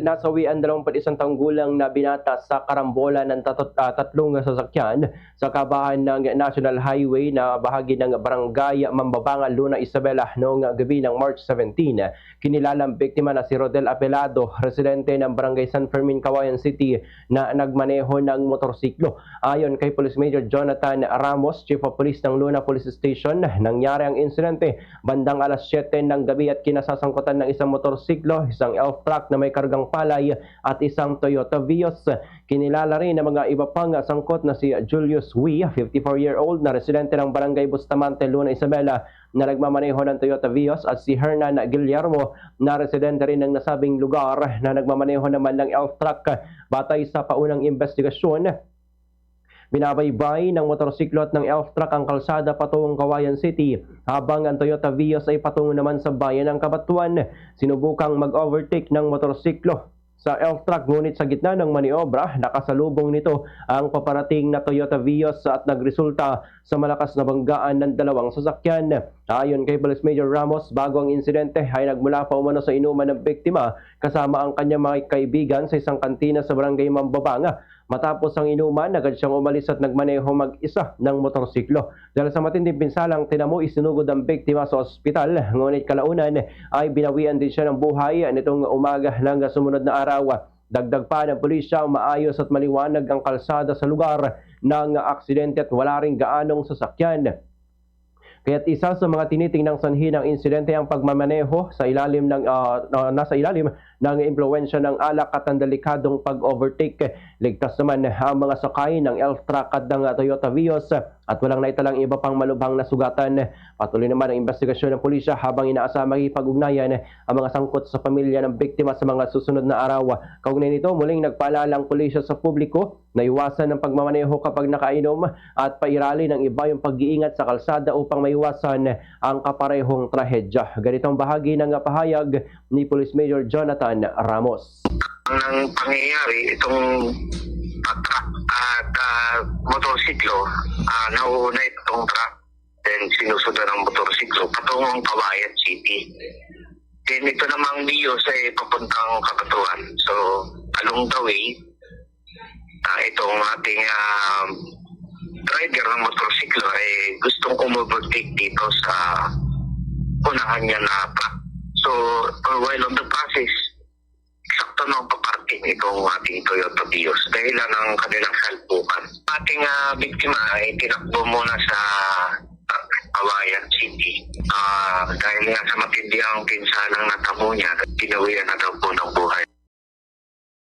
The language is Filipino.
Nasawian 21 taong gulang na binata sa karambola ng tatlong sasakyan sa kabahan ng National Highway na bahagi ng Barangay Mambabangal, Luna, Isabela noong gabi ng March 17. Kinilalang biktima na si Rodel Apelado, residente ng Barangay San Fermin, Cauayan City, na nagmaneho ng motorsiklo. Ayon kay Police Major Jonathan Ramos, Chief of Police ng Luna Police Station, nangyari ang insidente bandang alas 7 ng gabi at kinasasangkutan ng isang motorsiklo, isang elf truck na may kargang palay at isang Toyota Vios. Kinilala rin ng mga iba pang sangkot na si Julius Wee, 54-year-old na residente ng Barangay Bustamante, Luna, Isabela, na nagmamaneho ng Toyota Vios, at si Hernan Guillermo na residente rin ng nasabing lugar na nagmamaneho naman ng elf truck. Batay sa paunang investigasyon, binabaybay ng motorsiklo at ng elf truck ang kalsada patungong Cauayan City, habang ang Toyota Vios ay patungo naman sa bayan ng Cabanatuan. Sinubukang mag-overtake ng motorsiklo sa elf truck, ngunit sa gitna ng maniobra, nakasalubong nito ang paparating na Toyota Vios at nagresulta sa malakas na banggaan ng dalawang sasakyan. Ayon kay Police Major Ramos, bago ang insidente ay nagmula pa umano sa inuman ng biktima kasama ang kanyang mga kaibigan sa isang kantina sa Barangay Mambabanga. Matapos ang inuman, agad siyang umalis at nagmaneho mag-isa ng motorsiklo. Dahil sa matinding pinsalang tinamo, isinugod ang biktima sa ospital, ngunit kalaunan ay binawian din siya ng buhay nitong umaga ng sumunod na araw. Dagdag pa ng pulisya, maayos at maliwanag ang kalsada sa lugar ng aksidente at wala ring gaanong sasakyan. Kaya't isa sa mga tinitingnang sanhi ng insidente ang pagmamaneho sa ilalim ng nasa ilalim ng impluwensya ng alak at ang delikadong pag-overtake. Ligtas naman ang mga sakay ng elf truck at ng Toyota Vios at walang naitalang iba pang malubhang na sugatan. Patuloy naman ang investigasyon ng pulisya habang inaasama makipag-ugnayan ang mga sangkot sa pamilya ng biktima sa mga susunod na araw. Kaugnay nito, muling nagpaalala ang pulisya sa publiko na iwasan ang pagmamaneho kapag nakainom at pairali ng iba yung pag-iingat sa kalsada upang maiwasan ang kaparehong trahedya. Ganitong bahagi ng pahayag ni Police Major Jonathan Ramos. Ang pangyayari, itong truck at motorsiklo, nauuna itong truck, then sinusundan ng motorsiklo patungong Cauayan City. Then ito namang Vios ay papuntang Cabanatuan. So along the way, itong ating driver ng motorsiklo ay gustong umubertake dito sa unahan niya na truck. So while on the process, sakto na paparking itong ating Toyota Vios dahilan ng kanilang salpukan. Ating biktima ay tinakbo muna sa Cauayan City. Dahil nga sa matindi ang pinsalang natamo niya, pinawian na daw po ng buhay.